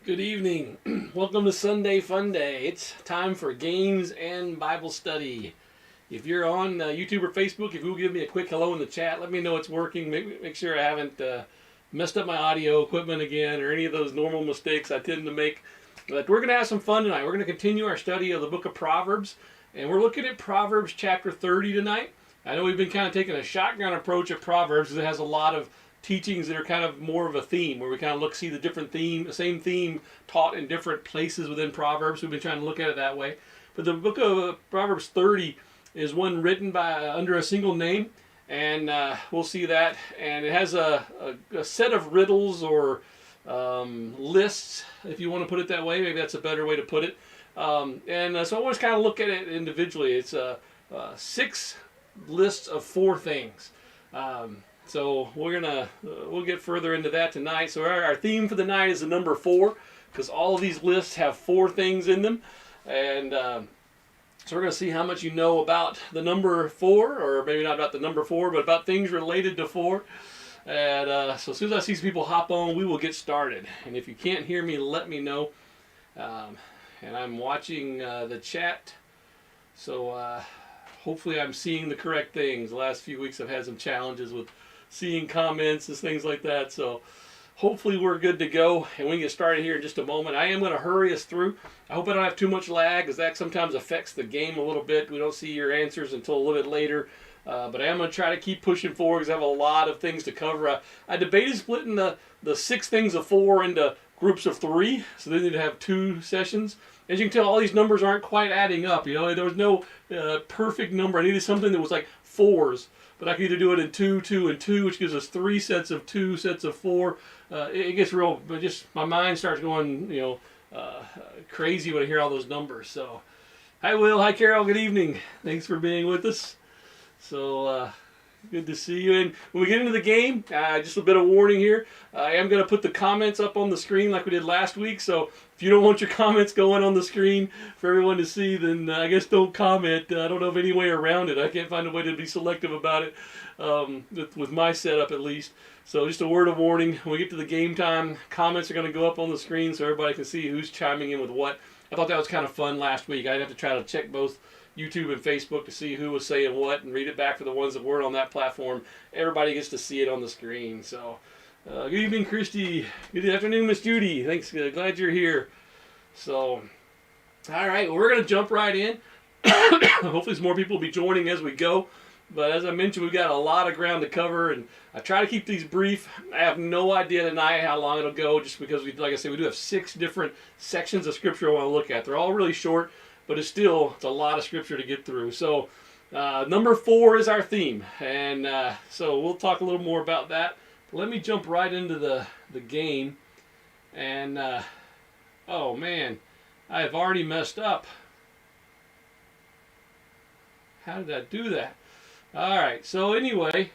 Good evening. Welcome to Sunday Funday. It's time for games and Bible study. If you're on YouTube or Facebook, if you'll give me a quick hello in the chat, let me know it's working. Make sure I haven't messed up my audio equipment again or any of those normal mistakes I tend to make. But we're going to have some fun tonight. We're going to continue our study of the book of Proverbs, and we're looking at Proverbs chapter 30 tonight. I know we've been kind of taking a shotgun approach at Proverbs because it has a lot of teachings that are kind of more of a theme, where we kind of see the different theme, the same theme taught in different places within Proverbs. We've been trying to look at it that way. But the book of Proverbs 30 is one written by under a single name, and we'll see that. And it has a set of riddles or lists, if you want to put it that way. Maybe that's a better way to put it. So I always kind of look at it individually. It's 6 lists of 4 things. So we'll get further into that tonight. So our theme for the night is the number 4, because all of these lists have 4 things in them, and so we're going to see how much you know about the number 4, or maybe not about the number 4, but about things related to 4. And so as soon as I see some people hop on, we will get started. And if you can't hear me, let me know. And I'm watching the chat, so hopefully I'm seeing the correct things. The last few weeks I've had some challenges with seeing comments and things like that, so hopefully we're good to go, and we can get started here in just a moment. I am going to hurry us through. I hope I don't have too much lag, because that sometimes affects the game a little bit. We don't see your answers until a little bit later, but I am going to try to keep pushing forward because I have a lot of things to cover. I debated splitting the 6 things of 4 into groups of 3, so they need to have 2 sessions. As you can tell, all these numbers aren't quite adding up. You know, there was no perfect number. I needed something that was like 4s. But I could either do it in 2, 2, and 2, which gives us 3 sets of 2, sets of 4. It gets real, but just my mind starts going, crazy when I hear all those numbers. So, hi Will, hi Carol, good evening. Thanks for being with us. So, good to see you. And when we get into the game, just a bit of warning here. I am going to put the comments up on the screen like we did last week. So if you don't want your comments going on the screen for everyone to see, then I guess don't comment. I don't know of any way around it. I can't find a way to be selective about it, with my setup at least. So just a word of warning. When we get to the game time, comments are going to go up on the screen so everybody can see who's chiming in with what. I thought that was kind of fun last week. I'd have to try to check both YouTube and Facebook to see who was saying what and read it back for the ones that weren't on that platform. Everybody gets to see it on the screen. So, good evening, Christy. Good afternoon, Miss Judy. Thanks. Glad you're here. So, all right, well, we're going to jump right in. Hopefully, some more people will be joining as we go. But as I mentioned, we've got a lot of ground to cover, and I try to keep these brief. I have no idea tonight how long it'll go, just because, like I said, we do have 6 different sections of Scripture I want to look at. They're all really short, but it's a lot of Scripture to get through. So number 4 is our theme, and so we'll talk a little more about that. But let me jump right into the game. And oh man, I have already messed up. How did I do that? All right, so anyway,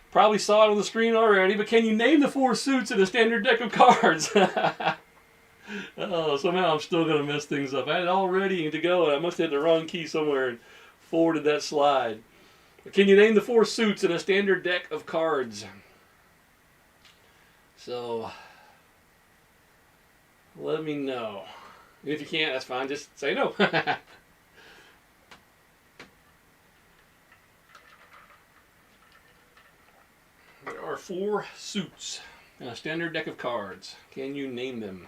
probably saw it on the screen already, but can you name the 4 suits in a standard deck of cards? Oh, somehow I'm still going to mess things up. I had it all ready to go, and I must have hit the wrong key somewhere and forwarded that slide. But can you name the 4 suits in a standard deck of cards? So, let me know. And if you can't, that's fine. Just say no. There are 4 suits in a standard deck of cards. Can you name them?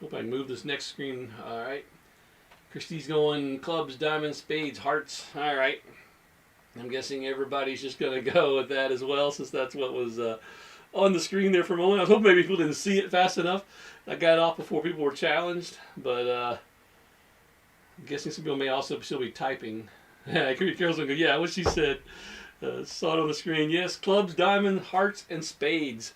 Hope I can move this next screen. All right. Christy's going clubs, diamonds, spades, hearts. All right. I'm guessing everybody's just going to go with that as well, since that's what was on the screen there for a moment. I was hoping maybe people didn't see it fast enough. I got off before people were challenged, but I'm guessing some people may also still be typing. Carol's going to go, yeah, what she said. Saw it on the screen. Yes, clubs, diamonds, hearts, and spades.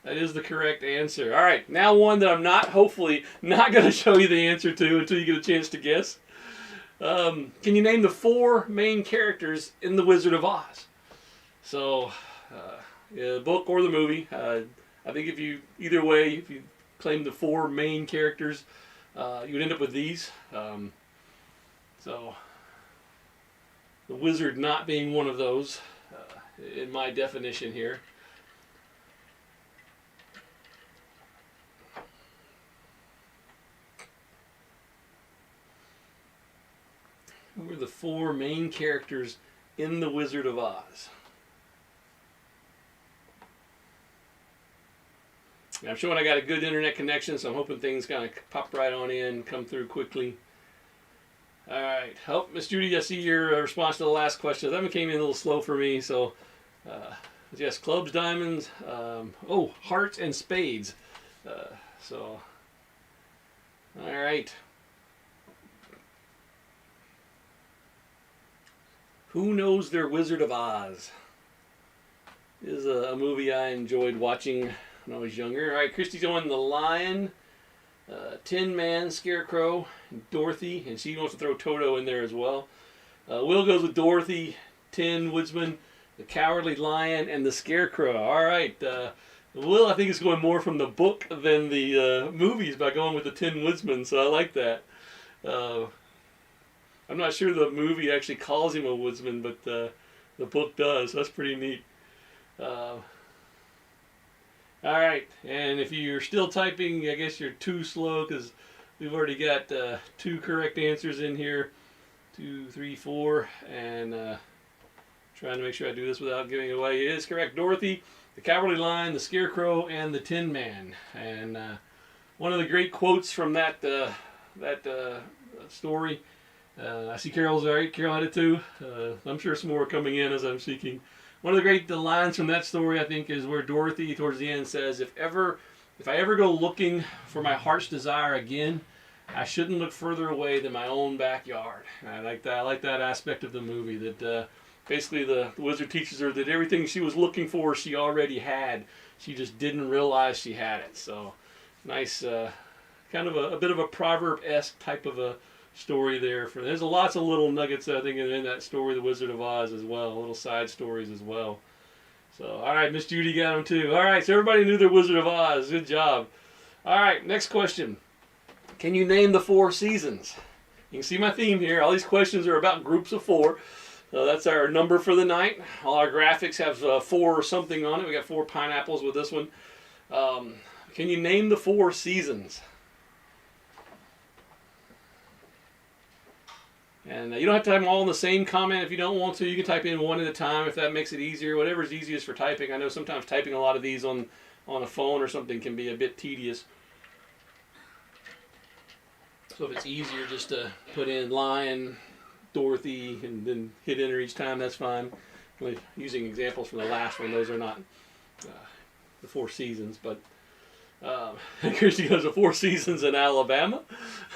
That is the correct answer. All right, now one that I'm hopefully not going to show you the answer to until you get a chance to guess. Can you name the 4 main characters in The Wizard of Oz? So, the book or the movie. I think if you claim the 4 main characters, you would end up with these. So, the wizard not being one of those, in my definition here. Who are the four main characters in The Wizard of Oz? I'm showing I got a good internet connection, so I'm hoping things kind of pop right on in, come through quickly. All right. Oh, Miss Judy, I see your response to the last question. That one came in a little slow for me, so yes, clubs, diamonds, hearts and spades. All right. Who Knows Their Wizard of Oz? This is a movie I enjoyed watching when I was younger. All right, Christy's going The Lion, Tin Man, Scarecrow, Dorothy, and she wants to throw Toto in there as well. Will goes with Dorothy, Tin, Woodsman, the Cowardly Lion, and the Scarecrow. All right. Will, I think, is going more from the book than the movies by going with the Tin Woodsman, so I like that. I'm not sure the movie actually calls him a woodsman, but the book does. So that's pretty neat. All right, and if you're still typing, I guess you're too slow because we've already got 2 correct answers in here. 2, 3, 4, and trying to make sure I do this without giving it away. It is correct. Dorothy, the Cowardly Lion, the Scarecrow, and the Tin Man. And one of the great quotes from that story. I see Carol's all right. Carol had it too. I'm sure some more are coming in as I'm seeking. One of the great lines from that story, I think, is where Dorothy, towards the end, says, "If I ever go looking for my heart's desire again, I shouldn't look further away than my own backyard." And I like that. I like that aspect of the movie. That basically the wizard teaches her that everything she was looking for, she already had. She just didn't realize she had it. So nice, kind of a bit of a proverb-esque type of a story there. There's lots of little nuggets, I think, in that story, The Wizard of Oz, as well. Little side stories as well. So, all right, Miss Judy got them too. All right, so everybody knew The Wizard of Oz. Good job. All right, next question. Can you name the 4 seasons? You can see my theme here. All these questions are about groups of 4. So that's our number for the night. All our graphics have 4 or something on it. We got 4 pineapples with this one. Can you name the 4 seasons? And you don't have to type them all in the same comment if you don't want to. You can type in one at a time if that makes it easier. Whatever's easiest for typing. I know sometimes typing a lot of these on a phone or something can be a bit tedious. So if it's easier just to put in Lion, Dorothy, and then hit enter each time, that's fine. Using examples from the last one, those are not the 4 seasons. But Christy goes, the 4 seasons in Alabama?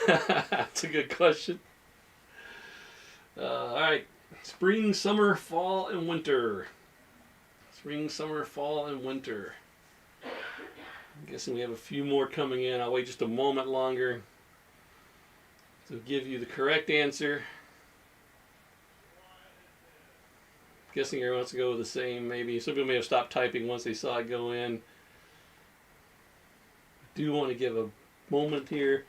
That's a good question. All right, spring, summer, fall, and winter. Spring, summer, fall, and winter. I'm guessing we have a few more coming in. I'll wait just a moment longer to give you the correct answer. I'm guessing everyone wants to go with the same, maybe. Some people may have stopped typing once they saw it go in. I do want to give a moment here.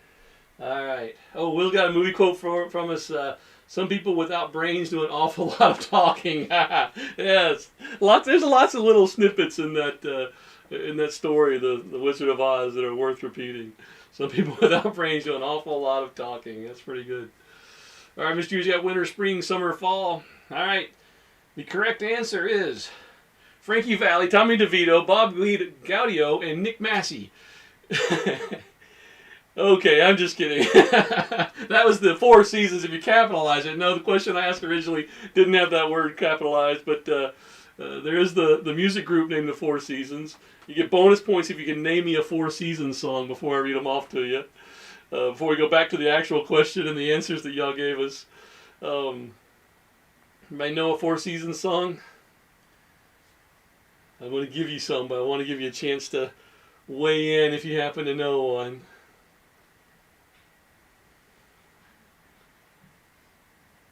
All right. Oh, Will got a movie quote from us. Some people without brains do an awful lot of talking. Yes, there's lots of little snippets in that story, the Wizard of Oz, that are worth repeating. Some people without brains do an awful lot of talking. That's pretty good. All right, Mr. Hughes, you got winter, spring, summer, fall. All right, the correct answer is Frankie Valli, Tommy DeVito, Bob Gaudio, and Nick Massey. Okay, I'm just kidding. That was the 4 seasons if you capitalize it. No, the question I asked originally didn't have that word capitalized, but there is the music group named the 4 Seasons. You get bonus points if you can name me a 4 Seasons song before I read them off to you. Before we go back to the actual question and the answers that y'all gave us. Anybody know a 4 Seasons song? I'm going to give you some, but I want to give you a chance to weigh in if you happen to know one.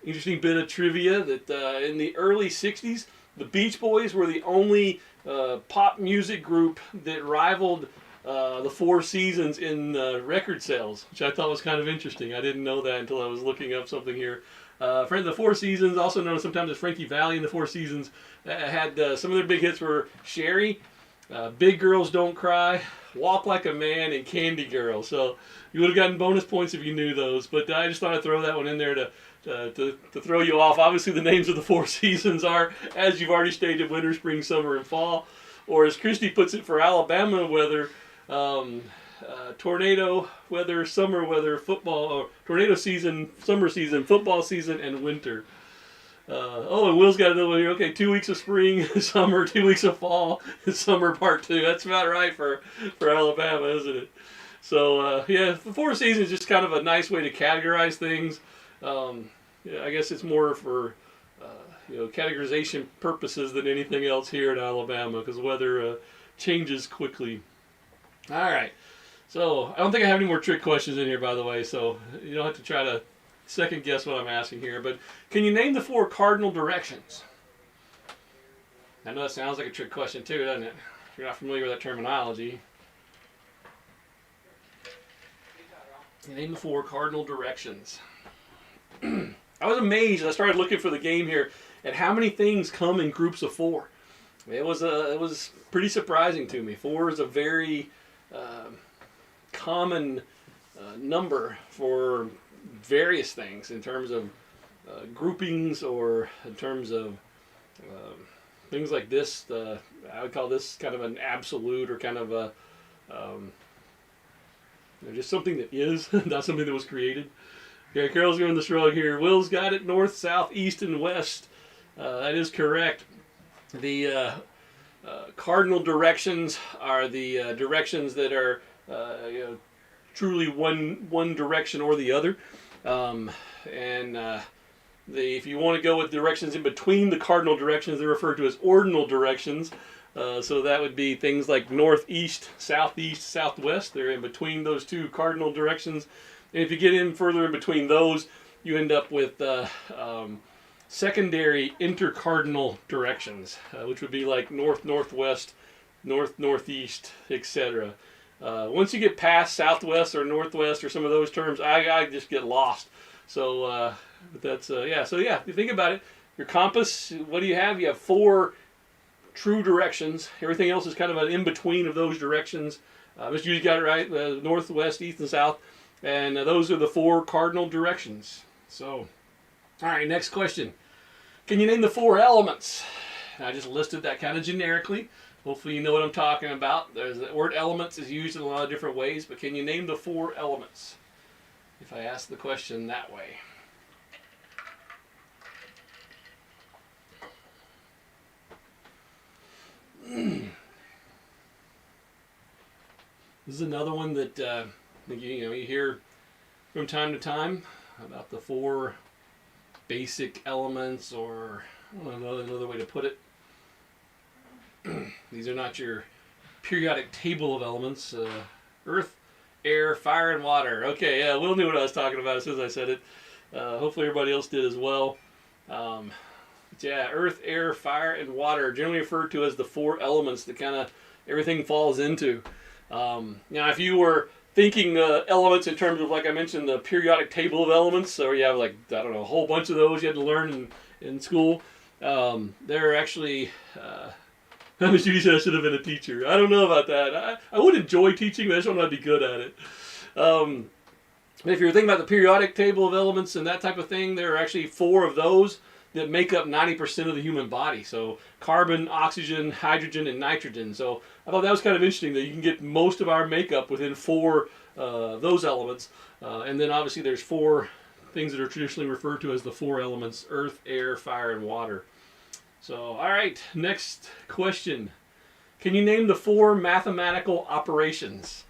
Interesting bit of trivia that in the early 60s, the Beach Boys were the only pop music group that rivaled the 4 Seasons in record sales, which I thought was kind of interesting. I didn't know that until I was looking up something here. The 4 Seasons, also known sometimes as Frankie Valli and the 4 Seasons, had some of their big hits were Sherry, Big Girls Don't Cry, Walk Like a Man, and Candy Girl. So you would have gotten bonus points if you knew those. But I just thought I'd throw that one in there to throw you off. Obviously, the names of the four seasons are, as you've already stated, winter, spring, summer, and fall. Or as Christy puts it for Alabama weather, tornado weather, summer weather, football, or tornado season, summer season, football season, and winter. And Will's got another one here. Okay, 2 weeks of spring, summer, 2 weeks of fall, summer part 2. That's about right for Alabama, isn't it? So, the four seasons is just kind of a nice way to categorize things. I guess it's more for categorization purposes than anything else here in Alabama, because the weather changes quickly. All right. So I don't think I have any more trick questions in here, by the way, so you don't have to try to second guess what I'm asking here. But can you name the 4 cardinal directions? I know that sounds like a trick question too, doesn't it? If you're not familiar with that terminology. Name the 4 cardinal directions. I was amazed as I started looking for the game here at how many things come in groups of 4. It was pretty surprising to me. 4 is a very common number for various things in terms of groupings, or in terms of things like this. I would call this kind of an absolute, or kind of a just something that is, not something that was created. Okay, Carol's going the shrug here. Will's got it: north, south, east, and west. That is correct. The cardinal directions are the directions that are truly one direction or the other. If you want to go with directions in between the cardinal directions, they're referred to as ordinal directions. So that would be things like northeast, southeast, southwest. They're in between those 2 cardinal directions. And if you get in further in between those, you end up with secondary intercardinal directions, which would be like north, northwest, north, northeast, etc. Once you get past southwest or northwest or some of those terms, I just get lost. So but that's So if you think about it, your compass, what do you have? You have 4 true directions. Everything else is kind of an in between of those directions. Mr. Hughes got it right: north, west, east, and south. And those are the 4 cardinal directions. So, all right, next question. Can you name the 4 elements? I just listed that kind of generically. Hopefully you know what I'm talking about. The word elements is used in a lot of different ways, but can you name the 4 elements? If I ask the question that way. This is another one that you hear from time to time about the 4 basic elements, or another way to put it. These are not your periodic table of elements. Earth, air, fire, and water. Okay, yeah, Will knew what I was talking about as soon as I said it. Hopefully everybody else did as well. Earth, air, fire, and water are generally referred to as the 4 elements that kind of everything falls into. If you were thinking elements in terms of, like I mentioned, the periodic table of elements, so you have a whole bunch of those you had to learn in school. There are actually, I'm sure you said I should have been a teacher. I don't know about that. I would enjoy teaching, but I just don't know how to be good at it. If you're thinking about the periodic table of elements and that type of thing, there are actually 4 of those that make up 90% of the human body. So carbon, oxygen, hydrogen, and nitrogen. So I thought that was kind of interesting that you can get most of our makeup within 4 those elements. And then obviously there's 4 things that are traditionally referred to as the 4 elements: earth, air, fire, and water. So, all right, next question. Can you name the 4 mathematical operations?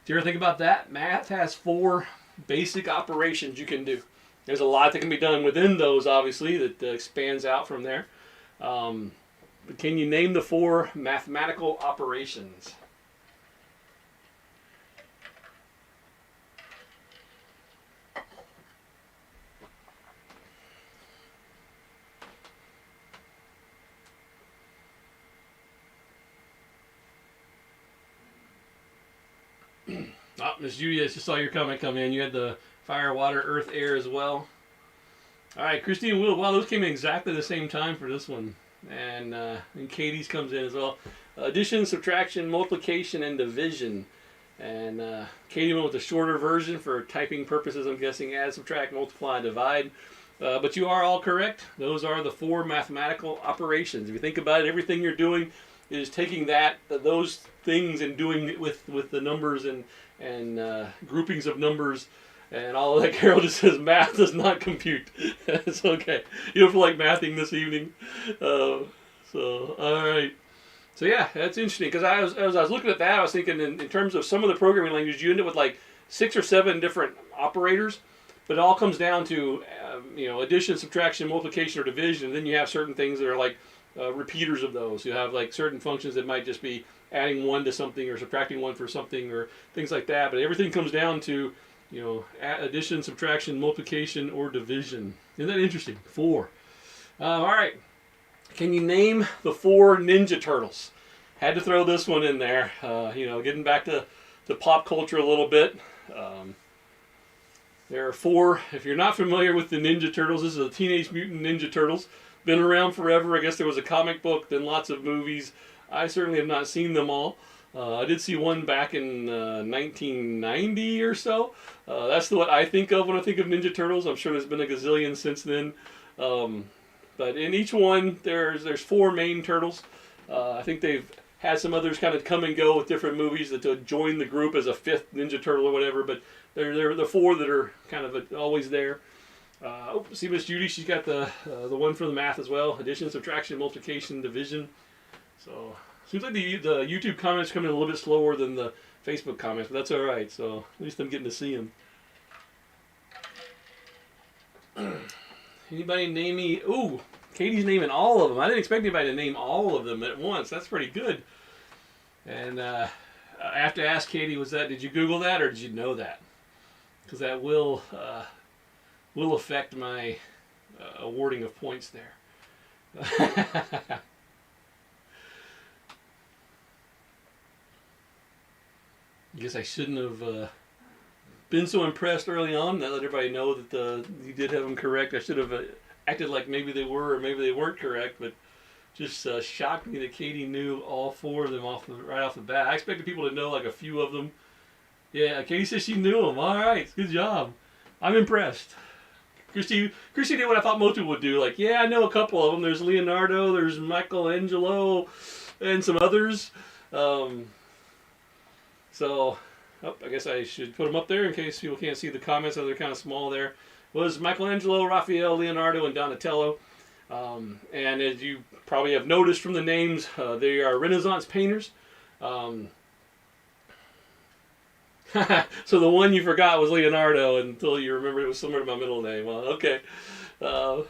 Do you ever think about that? Math has 4 basic operations you can do. There's a lot that can be done within those, obviously, that expands out from there. But can you name the 4 mathematical operations? Miss Judy, I just saw your comment come in. You had the fire, water, earth, air as well. All right, Christine and Will, wow, those came in exactly the same time for this one. And Katie's comes in as well. addition, subtraction, multiplication, and division. And Katie went with the shorter version for typing purposes, I'm guessing, add, subtract, multiply, divide. But you are all correct. Those are the 4 mathematical operations. If you think about it, everything you're doing is taking those things and doing it with the numbers and groupings of numbers and all of that. Carol just says math does not compute. It's okay. You don't feel like mathing this evening. So, all right. So yeah, that's interesting, because as I was looking at that, I was thinking in terms of some of the programming languages, you end up with like 6 or 7 different operators, but it all comes down to addition, subtraction, multiplication, or division. And then you have certain things that are like repeaters of those. You have like certain functions that might just be adding 1 to something or subtracting 1 for something or things like that. But everything comes down to addition, subtraction, multiplication, or division. Isn't that interesting? 4. All right. Can you name the 4 Ninja Turtles? Had to throw this one in there. Getting back to pop culture a little bit. There are 4. If you're not familiar with the Ninja Turtles, this is the Teenage Mutant Ninja Turtles. Been around forever. I guess there was a comic book, then lots of movies. I certainly have not seen them all. I did see one back in 1990 or so. That's what I think of when I think of Ninja Turtles. I'm sure there's been a gazillion since then. But in each one, there's 4 main turtles. I think they've had some others kind of come and go with different movies to join the group as a 5th Ninja Turtle or whatever. But they're the 4 that are kind of always there. See Miss Judy, she's got the one for the math as well. Addition, subtraction, multiplication, division. So seems like the YouTube comments come in a little bit slower than the Facebook comments, but that's all right. So at least I'm getting to see them. Anybody name me? Ooh, Katie's naming all of them. I didn't expect anybody to name all of them at once. That's pretty good. And I have to ask Katie, did you Google that or did you know that? Because that will affect my awarding of points there. I guess I shouldn't have been so impressed early on. Now let everybody know that you did have them correct. I should have acted like maybe they were or maybe they weren't correct, but just shocked me that Katie knew all 4 of them right off the bat. I expected people to know like a few of them. Yeah, Katie says she knew them. All right, good job. I'm impressed. Christy did what I thought most people would do. Like, yeah, I know a couple of them. There's Leonardo, there's Michelangelo, and some others. I guess I should put them up there in case people can't see the comments. They're kind of small there. Was Michelangelo, Raphael, Leonardo, and Donatello. And as you probably have noticed from the names, they are Renaissance painters. So the one you forgot was Leonardo until you remembered it was similar to my middle name. Well, okay. All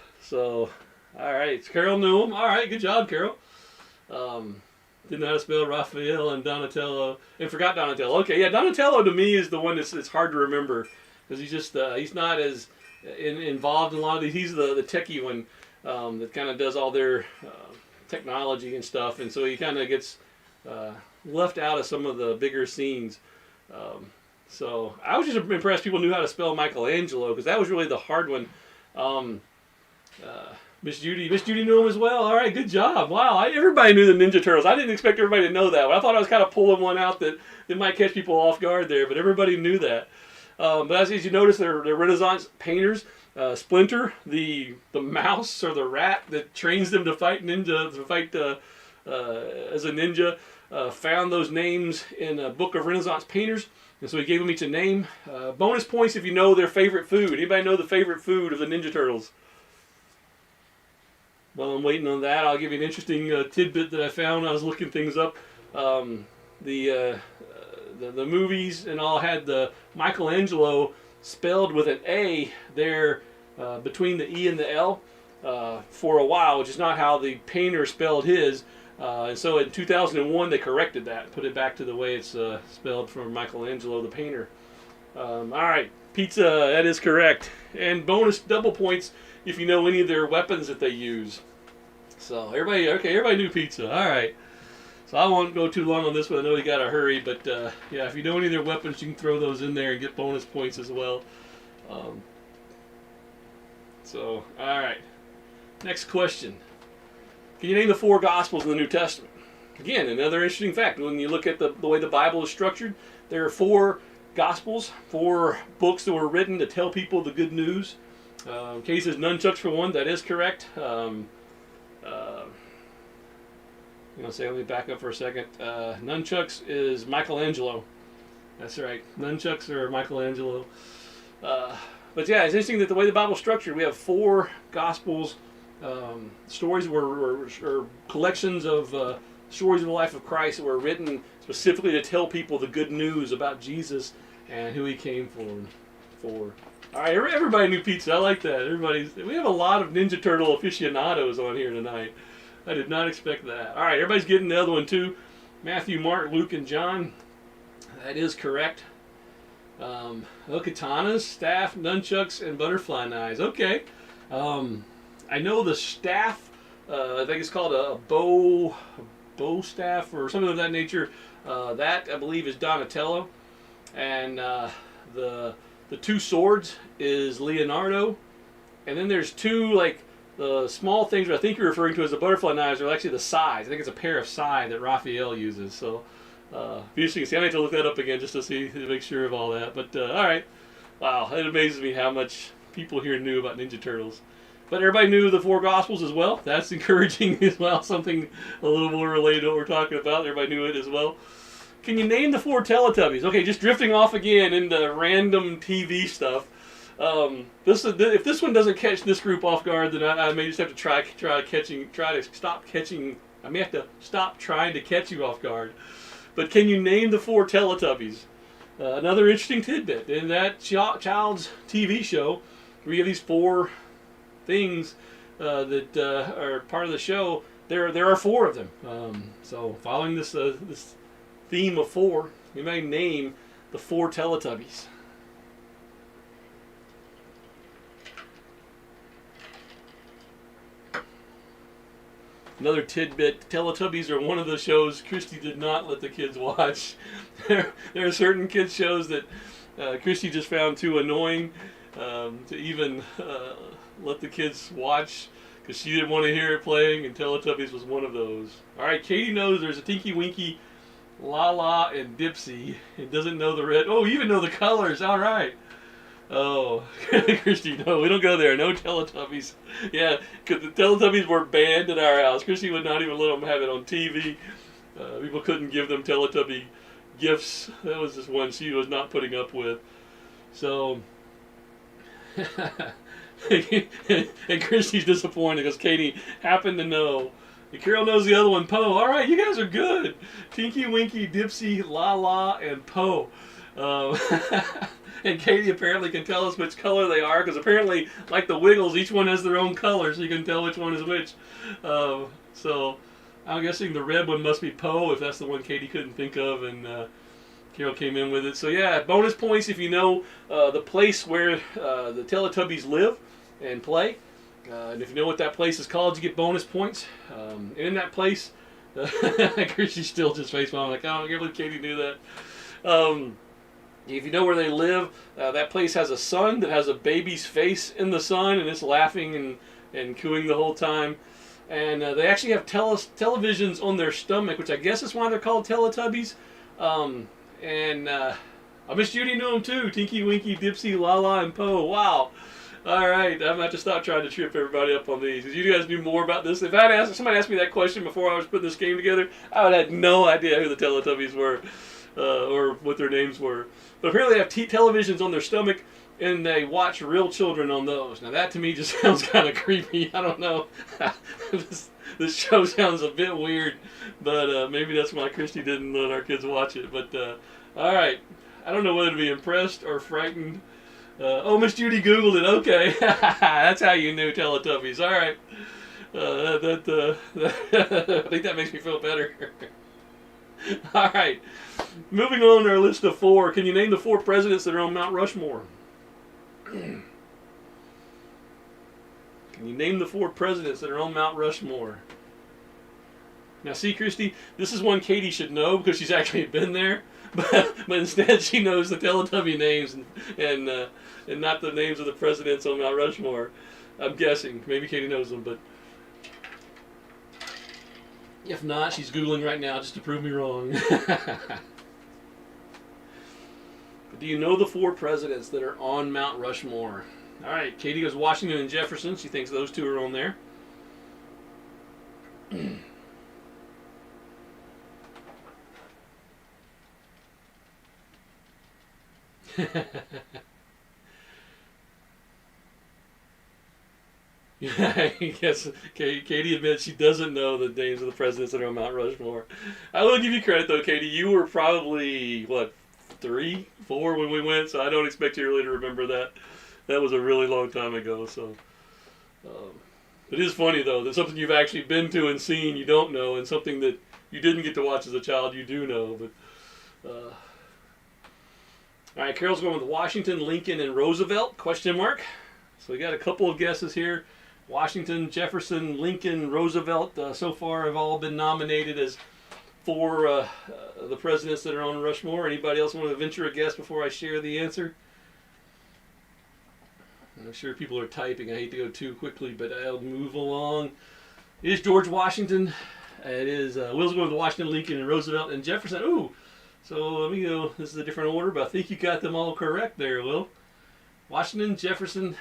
right. Carol knew them. All right, good job, Carol. Didn't know how to spell Raphael and Donatello, and forgot Donatello. Okay, yeah, Donatello to me is the one that's hard to remember because he's not as involved in a lot of these. He's the techie one that kind of does all their technology and stuff, and so he kind of gets left out of some of the bigger scenes. So I was just impressed people knew how to spell Michelangelo because that was really the hard one. Miss Judy knew him as well. All right, good job. Wow, everybody knew the Ninja Turtles. I didn't expect everybody to know that. I thought I was kind of pulling one out that might catch people off guard there, but everybody knew that. But as you notice, they're Renaissance painters. Splinter, the mouse or the rat that trains them to fight as a ninja, found those names in a book of Renaissance painters, and so he gave them each a name. Bonus points if you know their favorite food. Anybody know the favorite food of the Ninja Turtles? While I'm waiting on that, I'll give you an interesting tidbit that I found when I was looking things up. The movies and all had the Michelangelo spelled with an A there between the E and the L for a while, which is not how the painter spelled his. And so in 2001 they corrected that, put it back to the way it's spelled for Michelangelo the painter. All right, pizza, that is correct. And bonus double points if you know any of their weapons that they use. So everybody knew pizza. All right. So I won't go too long on this one. I know you got to hurry, but yeah, if you know any of their weapons, you can throw those in there and get bonus points as well. All right. Next question. Can you name the 4 Gospels in the New Testament? Again, another interesting fact. When you look at the way the Bible is structured, there are 4 Gospels, 4 books that were written to tell people the good news. Katie says nunchucks for one. That is correct. Let me back up for a second. Nunchucks is Michelangelo. That's right. Nunchucks are Michelangelo. But yeah, it's interesting that the way the Bible is structured, we have 4 Gospels, stories or collections of stories of the life of Christ that were written specifically to tell people the good news about Jesus and who he came for. All right, everybody knew pizza. I like that. We have a lot of Ninja Turtle aficionados on here tonight. I did not expect that. All right, everybody's getting the other one too. Matthew, Mark, Luke, and John. That is correct. Katanas, staff, nunchucks, and butterfly knives. Okay. I know the staff, I think it's called a bow staff or something of that nature. That, I believe, is Donatello. And the 2 swords is Leonardo. And then there's 2, like, the small things that I think you're referring to as the butterfly knives are actually the scythes. I think it's a pair of scythes that Raphael uses. So, you can see, I need to look that up again just to make sure of all that. But, all right. Wow, it amazes me how much people here knew about Ninja Turtles. But everybody knew the 4 Gospels as well. That's encouraging as well. Something a little more related to what we're talking about. Everybody knew it as well. Can you name the 4 Teletubbies? Okay, just drifting off again into random TV stuff. If this one doesn't catch this group off guard, then I may just have to try to stop catching. I may have to stop trying to catch you off guard. But can you name the 4 Teletubbies? Another interesting tidbit in that child's TV show, we have these 4 things that are part of the show. There are 4 of them. So following this theme of 4, you may name the 4 Teletubbies. Another tidbit, Teletubbies are one of the shows Christy did not let the kids watch. There are certain kids shows that Christy just found too annoying to even let the kids watch because she didn't want to hear it playing, and Teletubbies was one of those. Alright, Katie knows there's a Tinky Winky, Lala, and Dipsy. It doesn't know the red. Oh, you even know the colors. Alright. Oh, Christy, no, we don't go there. No Teletubbies. Yeah, because the Teletubbies were banned at our house. Christy would not even let them have it on TV. People couldn't give them Teletubby gifts. That was just one she was not putting up with. So, and Christy's disappointed because Katie happened to know. And Carol knows the other one, Poe. All right, you guys are good. Tinky Winky, Dipsy, Lala, and Poe. And Katie apparently can tell us which color they are, because apparently, like the Wiggles, each one has their own color, so you can tell which one is which. So I'm guessing the red one must be Poe, if that's the one Katie couldn't think of, and Carol came in with it. So yeah, bonus points if you know the place where the Teletubbies live and play. And if you know what that place is called, you get bonus points. And in that place, Chrissy's still just face palm, like, oh, I can't believe Katie knew that. If you know where they live, that place has a sun that has a baby's face in the sun, and it's laughing and cooing the whole time. And they actually have televisions on their stomach, which I guess is why they're called Teletubbies. Miss Judy knew them too. Tinky Winky, Dipsy, Lala, and Poe. Wow. All right, I'm going to have to stop trying to trip everybody up on these, because you guys knew more about this. If somebody asked me that question before I was putting this game together, I would have had no idea who the Teletubbies were or what their names were. But apparently they have televisions on their stomach, and they watch real children on those. Now that to me just sounds kind of creepy. I don't know. This show sounds a bit weird, but maybe that's why Christy didn't let our kids watch it. But all right, I don't know whether to be impressed or frightened. Oh, Miss Judy Googled it. Okay, that's how you knew Teletubbies. All right, I think that makes me feel better. All right, moving on to our list of 4. Can you name the 4 presidents that are on Mount Rushmore? Can you name the 4 presidents that are on Mount Rushmore? Now, see, Christy, this is one Katie should know because she's actually been there, but instead she knows the Teletubby names and not the names of the presidents on Mount Rushmore. I'm guessing. Maybe Katie knows them, but If not, she's Googling right now just to prove me wrong. But do you know the 4 presidents that are on Mount Rushmore? All right, Katie goes Washington and Jefferson. She thinks those 2 are on there. Yeah, I guess Katie admits she doesn't know the names of the presidents that are on Mount Rushmore. I will give you credit though, Katie. You were probably, what, 3, 4 when we went, so I don't expect you really to remember that. That was a really long time ago, so. It is funny though that something you've actually been to and seen you don't know, and something that you didn't get to watch as a child you do know. But all right, Carol's going with Washington, Lincoln, and Roosevelt? Question mark. So we got a couple of guesses here. Washington, Jefferson, Lincoln, Roosevelt so far have all been nominated as 4 the presidents that are on Rushmore. Anybody else want to venture a guess before I share the answer? I'm sure people are typing. I hate to go too quickly, but I'll move along. It is George Washington. It is Will's going to Washington, Lincoln, and Roosevelt, and Jefferson. Ooh, so let me go. This is a different order, but I think you got them all correct there, Will. Washington, Jefferson,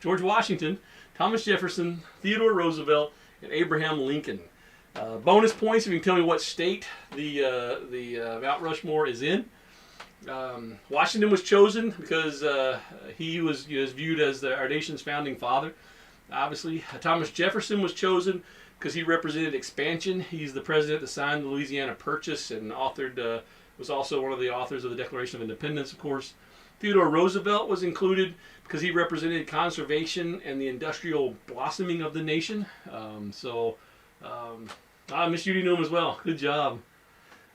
George Washington, Thomas Jefferson, Theodore Roosevelt, and Abraham Lincoln. Bonus points if you can tell me what state the Mount Rushmore is in. Washington was chosen because he was viewed as our nation's founding father. Obviously, Thomas Jefferson was chosen because he represented expansion. He's the president that signed the Louisiana Purchase and was also one of the authors of the Declaration of Independence, of course. Theodore Roosevelt was included because he represented conservation and the industrial blossoming of the nation. Miss Judy knew him as well. Good job.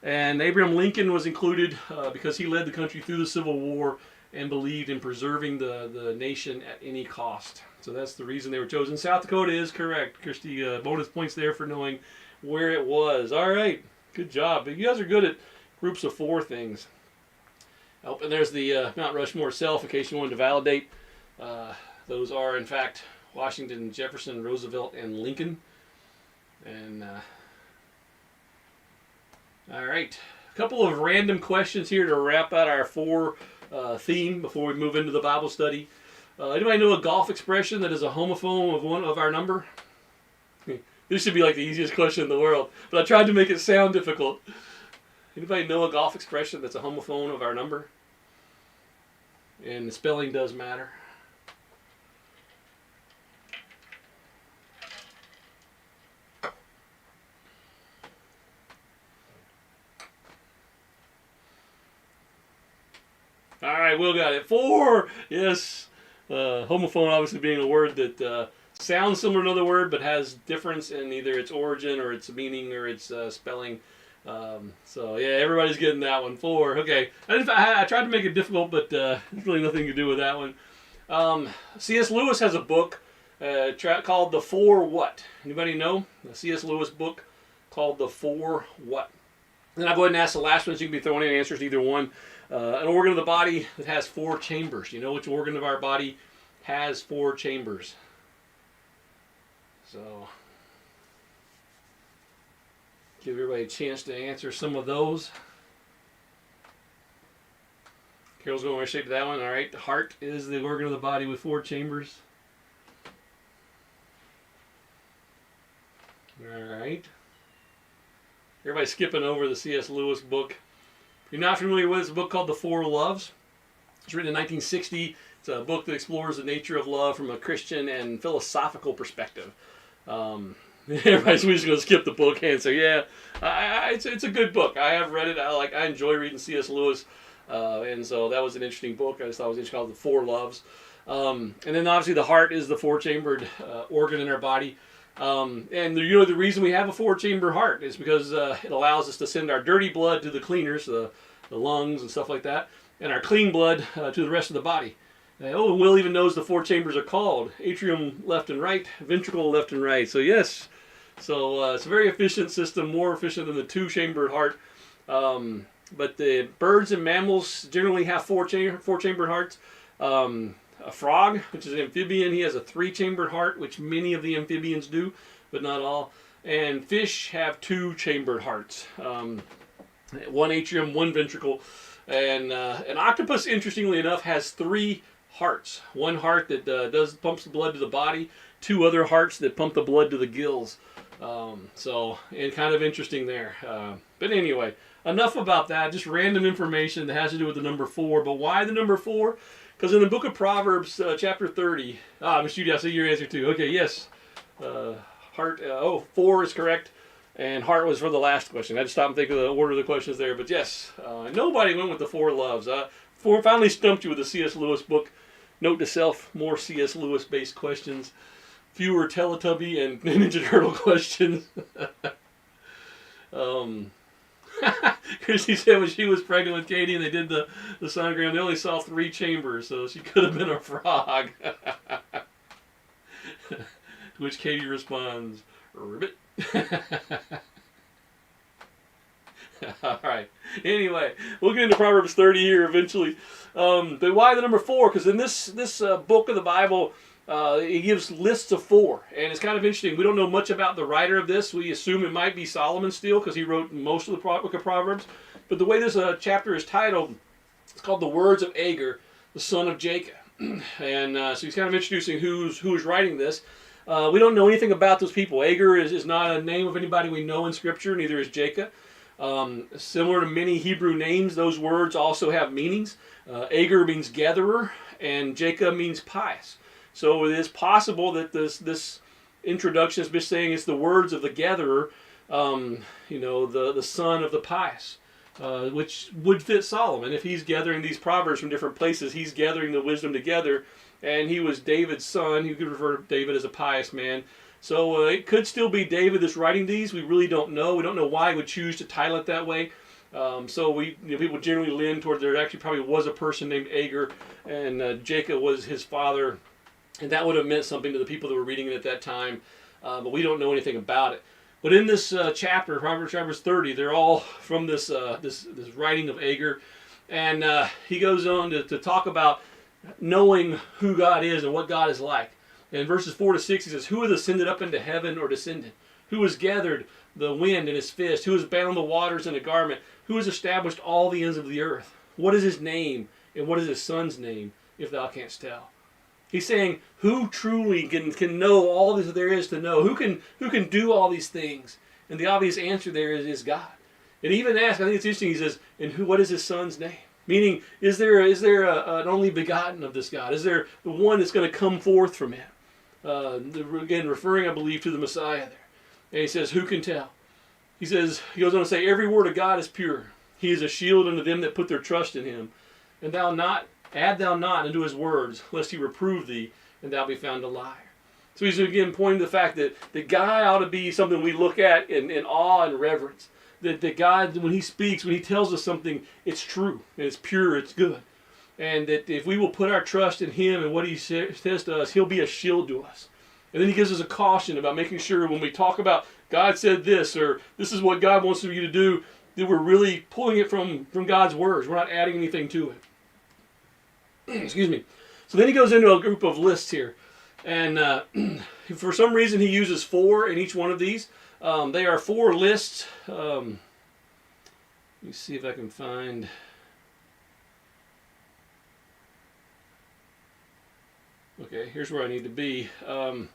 And Abraham Lincoln was included because he led the country through the Civil War and believed in preserving the nation at any cost. So that's the reason they were chosen. South Dakota is correct. Christy, bonus points there for knowing where it was. All right, good job. But you guys are good at groups of 4 things. Oh, and there's the Mount Rushmore itself, in case you wanted to validate. Those are, in fact, Washington, Jefferson, Roosevelt, and Lincoln. And all right, a couple of random questions here to wrap out our 4 theme before we move into the Bible study. Anybody know a golf expression that is a homophone of one of our number? This should be like the easiest question in the world, but I tried to make it sound difficult. Anybody know a golf expression that's a homophone of our number? And the spelling does matter. All right, Will got it. 4! Yes. Homophone obviously being a word that sounds similar to another word but has difference in either its origin or its meaning or its spelling. So yeah, everybody's getting that one. 4. Okay. I tried to make it difficult, but there's really nothing to do with that one. C.S. Lewis has a book called The 4 What? Anybody know? A C.S. Lewis book called The 4 What? Then I'll go ahead and ask the last one, so you can be throwing in answers to either one. An organ of the body that has 4 chambers. You know which organ of our body has 4 chambers? So, give everybody a chance to answer some of those. Carol's going right straight to that one. All right, the heart is the organ of the body with 4 chambers. All right. Everybody's skipping over the C.S. Lewis book. If you're not familiar with it, it's a book called The 4 Loves. It's written in 1960. It's a book that explores the nature of love from a Christian and philosophical perspective. Everybody's just going to skip the book and say, yeah, it's a good book. I have read it. I enjoy reading C.S. Lewis. And so that was an interesting book. I just thought it was interesting, called The 4 Loves. And then obviously the heart is the 4-chambered organ in our body. And the reason we have a 4-chamber heart is because it allows us to send our dirty blood to the cleaners, the lungs and stuff like that, and our clean blood to the rest of the body. And Will even knows the 4 chambers are called atrium left and right, ventricle left and right. So yes, it's a very efficient system, more efficient than the 2-chambered heart. But the birds and mammals generally have 4-chambered hearts. A frog, which is an amphibian, he has a 3-chambered heart, which many of the amphibians do, but not all. and fish have two chambered hearts. One atrium, one ventricle. And an octopus, interestingly enough, has three hearts. One heart that pumps the blood to the body, two other hearts that pump the blood to the gills. And kind of interesting there. But anyway, enough about that. Just random information that has to do with the number 4. But why the number 4? Because in the book of Proverbs, chapter 30, Miss Judy, I see your answer too. Okay, yes. Heart, 4 is correct. And heart was for the last question. I had to stop and think of the order of the questions there. But yes, nobody went with the 4 loves. 4 finally stumped you with the C.S. Lewis book. Note to self, more C.S. Lewis based questions. Fewer Teletubby and Ninja Turtle questions. Christy said when she was pregnant with Katie and they did the sonogram, they only saw 3 chambers, so she could have been a frog. To which Katie responds, ribbit. Alright. Anyway, we'll get into Proverbs 30 here eventually. But why the number 4? Because in this book of the Bible, it gives lists of 4. And it's kind of interesting. We don't know much about the writer of this. We assume it might be Solomon still because he wrote most of the book of Proverbs. But the way this chapter is titled, it's called The Words of Agur, the son of Jacob. And so he's kind of introducing who's writing this. We don't know anything about those people. Agur is not a name of anybody we know in Scripture, neither is Jacob. Similar to many Hebrew names, those words also have meanings. Agur means gatherer, and Jacob means pious. So it is possible that this introduction is just saying it's the words of the gatherer, the son of the pious, which would fit Solomon. If he's gathering these proverbs from different places, he's gathering the wisdom together. And he was David's son. You could refer to David as a pious man. So it could still be David that's writing these. We really don't know. We don't know why he would choose to title it that way. People generally lean toward there actually probably was a person named Agur, and Jacob was his father. And that would have meant something to the people that were reading it at that time. But we don't know anything about it. But in this chapter, Proverbs 30, they're all from this writing of Agur. And he goes on to talk about knowing who God is and what God is like. In verses 4 to 6, he says, "Who has ascended up into heaven or descended? Who has gathered the wind in his fist? Who has bound the waters in a garment? Who has established all the ends of the earth? What is his name, and what is his son's name, if thou canst tell?" He's saying, who truly can know all that there is to know? Who can do all these things? And the obvious answer there is God. And he even asks, I think it's interesting, he says, "And what is his son's name?" Meaning, is there an only begotten of this God? Is there the one that's going to come forth from him? Again, referring, I believe, to the Messiah there. And he says, who can tell? He goes on to say, "Every word of God is pure. He is a shield unto them that put their trust in him. And add thou not unto his words, lest he reprove thee, and thou be found a liar." So he's again pointing to the fact that God ought to be something we look at in awe and reverence. That God, when he speaks, when he tells us something, it's true, and it's pure, it's good. And that if we will put our trust in him and what he says to us, he'll be a shield to us. And then he gives us a caution about making sure when we talk about God said this, or this is what God wants you to do, that we're really pulling it from God's words. We're not adding anything to it. Excuse me. So then he goes into a group of lists here. And for some reason he uses 4 in each one of these. They are 4 lists. Let me see if I can find. Okay, here's where I need to be. The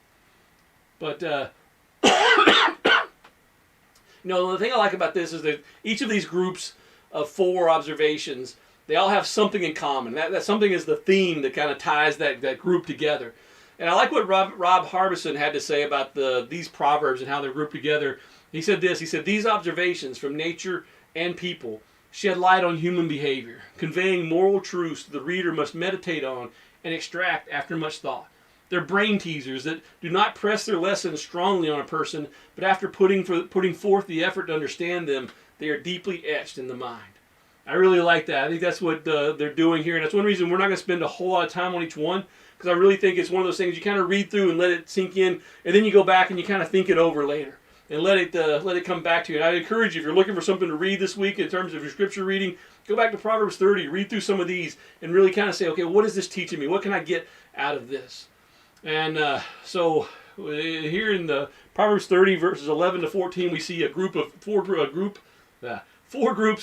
thing I like about this is that each of these groups of 4 observations, they all have something in common. That something is the theme that kind of ties that group together. And I like what Rob Harbison had to say about these proverbs and how they're grouped together. He said this, "These observations from nature and people shed light on human behavior, conveying moral truths the reader must meditate on and extract after much thought. They're brain teasers that do not press their lessons strongly on a person, but after putting forth the effort to understand them, they are deeply etched in the mind." I really like that. I think that's what they're doing here, and that's one reason we're not going to spend a whole lot of time on each one, because I really think it's one of those things you kind of read through and let it sink in, and then you go back and you kind of think it over later and let it come back to you. And I encourage you, if you're looking for something to read this week in terms of your scripture reading, go back to Proverbs 30, read through some of these, and really kind of say, okay, what is this teaching me? What can I get out of this? And so here in the Proverbs 30 verses 11 to 14, we see four groups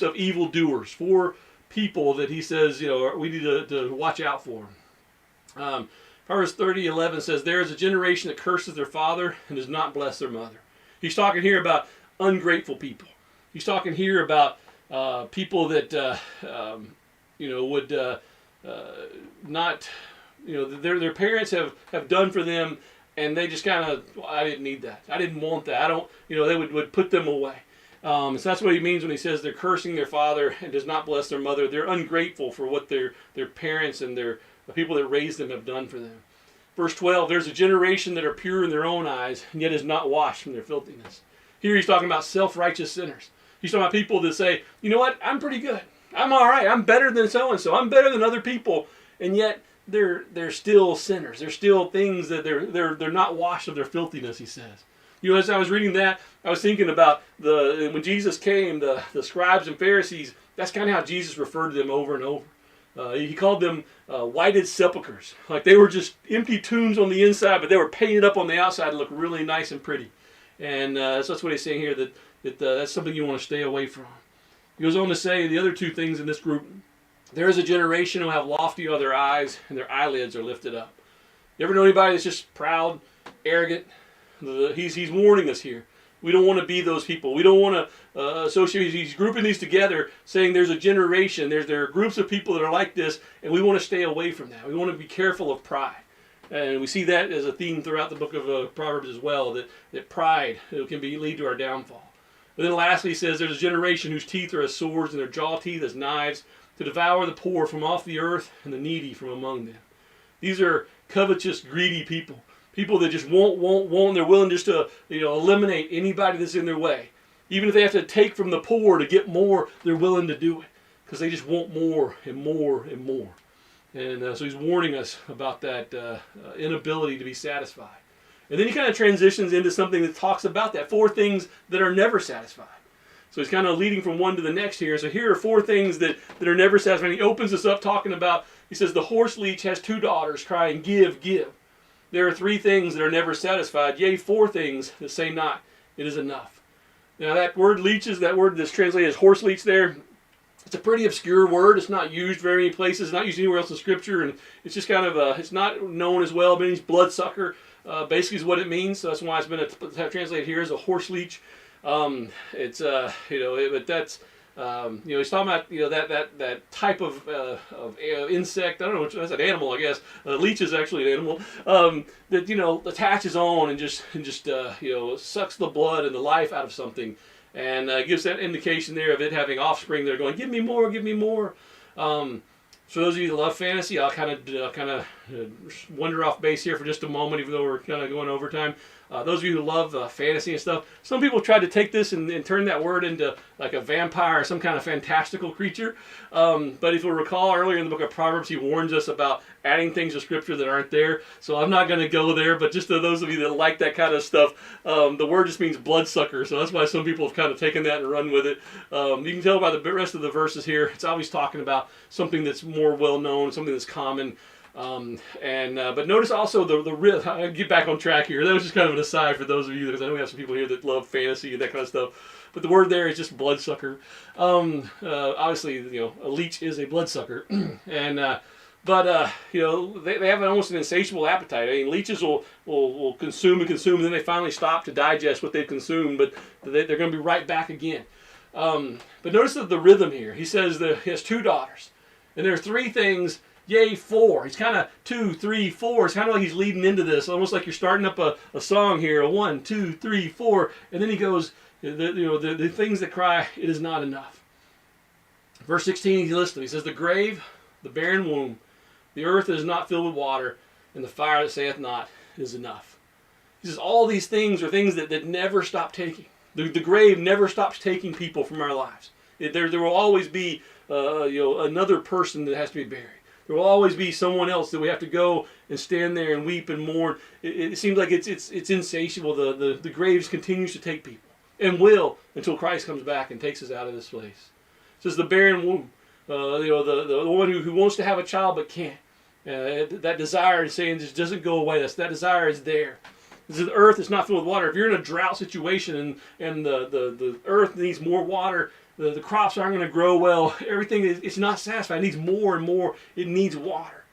of evildoers, four people that he says, we need to watch out for. Proverbs 30:11 says, "There is a generation that curses their father and does not bless their mother." He's talking here about ungrateful people. He's talking here about people that would not, their parents have done for them, and they just kind of, I didn't need that. I didn't want that. I don't, they would put them away. So that's what he means when he says they're cursing their father and does not bless their mother. They're ungrateful for what their parents and the people that raised them have done for them. Verse 12, "There's a generation that are pure in their own eyes, and yet is not washed from their filthiness." Here he's talking about self-righteous sinners. He's talking about people that say, you know what, I'm pretty good. I'm all right. I'm better than so-and-so. I'm better than other people. And yet they're still sinners. They're still things that they're not washed of their filthiness, he says. As I was reading that, I was thinking about when Jesus came, the scribes and Pharisees, that's kind of how Jesus referred to them over and over. He called them whited sepulchres. Like they were just empty tombs on the inside, but they were painted up on the outside to look really nice and pretty. And so that's what he's saying here, that that's something you want to stay away from. He goes on to say the other two things in this group. "There is a generation who have lofty are their eyes, and their eyelids are lifted up." You ever know anybody that's just proud, arrogant? He's warning us here. We don't want to be those people. We don't want to associate. He's grouping these together, saying there's a generation, there are groups of people that are like this, and we want to stay away from that. We want to be careful of pride. And we see that as a theme throughout the book of Proverbs as well, that pride can lead to our downfall. But then lastly, he says there's a generation whose teeth are as swords and their jaw teeth as knives, to devour the poor from off the earth and the needy from among them. These are covetous, greedy people. People that just want. They're willing just to eliminate anybody that's in their way. Even if they have to take from the poor to get more, they're willing to do it. Because they just want more and more and more. And so he's warning us about that inability to be satisfied. And then he kind of transitions into something that talks about that. 4 things that are never satisfied. So he's kind of leading from one to the next here. So here are 4 things that are never satisfied. He opens this up talking about, he says, "The horse leech has 2 daughters crying, 'Give, give.' There are 3 things that are never satisfied, yea, 4 things that say not, 'It is enough.'" Now that word leeches, that word that's translated as horse leech there, it's a pretty obscure word. It's not used very many places. It's not used anywhere else in Scripture. And it's just kind of, it's not known as well. It means bloodsucker, basically is what it means. So that's why it's been translated here as a horse leech. But that's, he's talking about, that type of insect. I don't know, that's an animal, I guess. Leech is actually an animal that attaches on and just sucks the blood and the life out of something, and gives that indication there of it having offspring. They're going, "Give me more, give me more." For those of you that love fantasy, I'll kind of wander off base here for just a moment, even though we're kind of going overtime. Those of you who love fantasy and stuff, some people tried to take this and turn that word into like a vampire or some kind of fantastical creature. But if you'll recall, earlier in the book of Proverbs, he warns us about adding things to Scripture that aren't there. So I'm not going to go there, but just to those of you that like that kind of stuff, the word just means bloodsucker. So that's why some people have kind of taken that and run with it. You can tell by the rest of the verses here, it's always talking about something that's more well-known, something that's common. But notice also the rhythm. I'll get back on track here. That was just kind of an aside for those of you, because I know we have some people here that love fantasy and that kind of stuff. But the word there is just bloodsucker. Obviously, a leech is a bloodsucker, and they have almost an insatiable appetite. I mean, leeches will consume and consume, and then they finally stop to digest what they've consumed, but they're going to be right back again. But notice the rhythm here. He says that he has 2 daughters, and there are 3 things. Yea, 4. He's kind of 2, 3, 4. It's kind of like he's leading into this, almost like you're starting up a song here. A 1, 2, 3, 4, and then he goes, the things that cry, "It is not enough." Verse 16, he lists them. He says, "The grave, the barren womb, the earth that is not filled with water, and the fire that saith not, is enough." He says all these things are things that never stop taking. The grave never stops taking people from our lives. There will always be another person that has to be buried. There will always be someone else that we have to go and stand there and weep and mourn. It seems like it's insatiable. The graves continues to take people, and will until Christ comes back and takes us out of this place. It says the barren womb, the one who wants to have a child but can't. That desire is saying just doesn't go away. That desire is there. This is the earth is not filled with water. If you're in a drought situation and the earth needs more water, the crops aren't going to grow well. Everything it's not satisfied. It needs more and more. It needs water.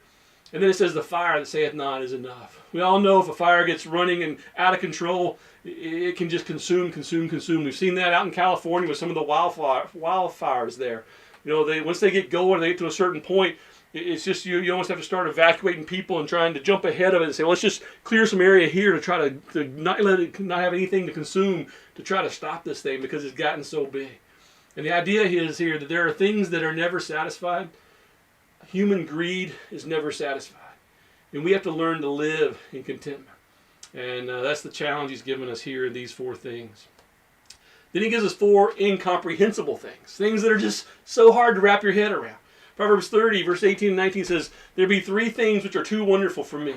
And then it says the fire that saith not is enough. We all know if a fire gets running and out of control, it can just consume. We've seen that out in California with some of the wildfires there. You know, once they get going, they get to a certain point, it's just you almost have to start evacuating people and trying to jump ahead of it and say, well, let's just clear some area here to try to not have anything to consume to try to stop this thing because it's gotten so big. And the idea is here that there are things that are never satisfied. Human greed is never satisfied. And we have to learn to live in contentment. And that's the challenge he's given us here in these 4 things. Then he gives us 4 incomprehensible things. Things that are just so hard to wrap your head around. Proverbs 30, verse 18 and 19 says, there be 3 things which are too wonderful for me.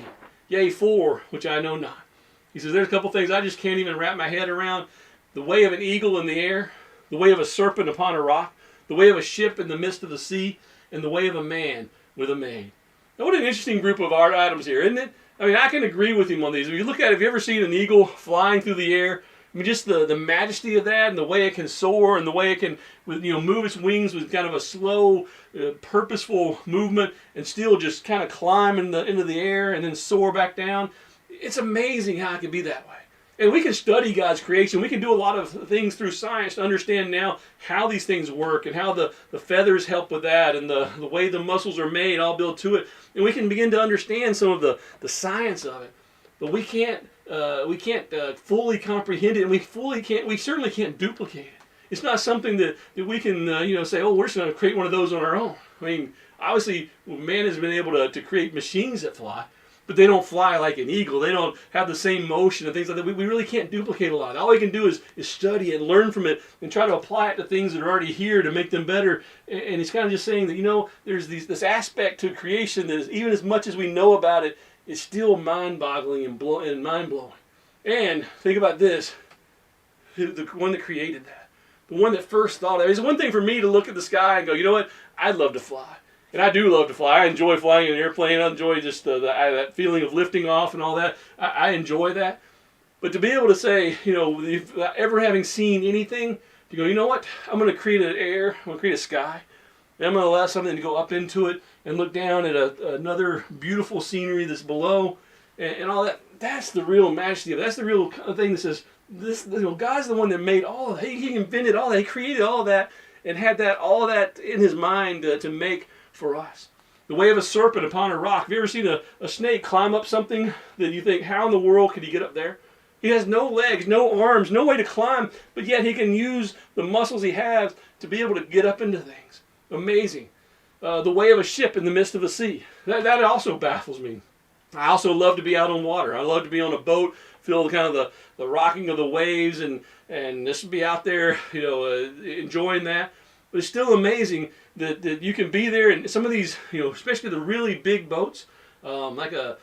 Yea, 4, which I know not. He says, there's a couple things I just can't even wrap my head around. The way of an eagle in the air, the way of a serpent upon a rock, the way of a ship in the midst of the sea, and the way of a man with a maid. Now, what an interesting group of art items here, isn't it? I mean, I can agree with him on these. If you look at it, have you ever seen an eagle flying through the air? I mean, just the majesty of that and the way it can soar and the way it can move its wings with kind of a slow, purposeful movement and still just kind of climb into the air and then soar back down. It's amazing how it can be that way. And we can study God's creation. We can do a lot of things through science to understand now how these things work and how the feathers help with that and the way the muscles are made all built to it. And we can begin to understand some of the science of it. But we can't fully comprehend it, and we certainly can't duplicate it. It's not something that we can say, oh, we're just going to create one of those on our own. I mean, obviously, man has been able to create machines that fly, but they don't fly like an eagle. They don't have the same motion and things like that. We really can't duplicate a lot. All we can do is study and learn from it and try to apply it to things that are already here to make them better. And it's kind of just saying that, there's this aspect to creation that is, even as much as we know about it, it's still mind-boggling and mind-blowing. And think about this, the one that created that, the one that first thought of it. It's one thing for me to look at the sky and go, you know what, I'd love to fly. And I do love to fly. I enjoy flying in an airplane. I enjoy just that feeling of lifting off and all that. I enjoy that. But to be able to say, if ever having seen anything, to go, you know what, I'm going to create an air, I'm going to create a sky, and I'm going to allow something to go up into it and look down at another beautiful scenery that's below and all that. That's the real majesty of it. That's the real thing that says, God's the one that made all of that. He invented all that. He created all of that and had all of that in his mind to make for us. The way of a serpent upon a rock. Have you ever seen a snake climb up something that you think, how in the world could he get up there? He has no legs, no arms, no way to climb, but yet he can use the muscles he has to be able to get up into things. Amazing. The way of a ship in the midst of the sea. That also baffles me. I also love to be out on water. I love to be on a boat, feel kind of the rocking of the waves, and just be out there, enjoying that. But it's still amazing that you can be there, and some of these, especially the really big boats, like a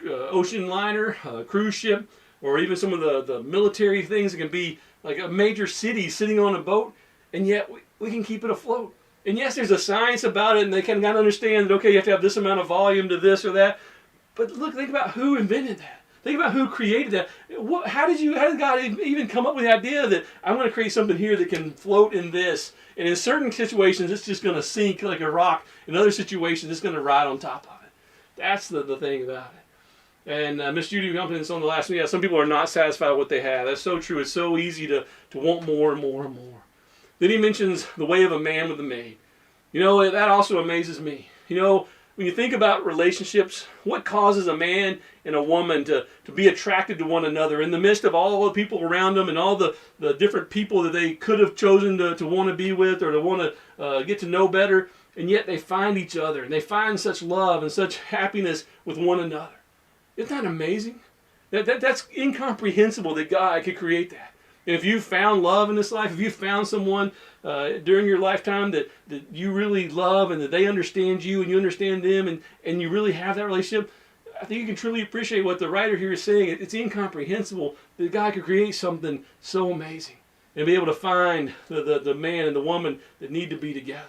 ocean liner, a cruise ship, or even some of the military things that can be like a major city sitting on a boat, and yet we can keep it afloat. And yes, there's a science about it, and they kind of understand that, okay, you have to have this amount of volume to this or that. But look, think about who invented that. Think about who created that. How did God even come up with the idea that I'm going to create something here that can float in this? And in certain situations, it's just going to sink like a rock. In other situations, it's going to ride on top of it. That's the thing about it. And Miss Judy jumped in on the last one. Yeah, some people are not satisfied with what they have. That's so true. It's so easy to want more and more and more. Then he mentions the way of a man with a maid. That also amazes me. When you think about relationships, what causes a man and a woman to be attracted to one another in the midst of all the people around them and all the different people that they could have chosen to want to be with or to want to get to know better, and yet they find each other and they find such love and such happiness with one another. Isn't that amazing? That's incomprehensible that God could create that. And if you've found love in this life, if you've found someone during your lifetime that you really love and that they understand you and you understand them and you really have that relationship, I think you can truly appreciate what the writer here is saying. It's incomprehensible that God could create something so amazing and be able to find the man and the woman that need to be together.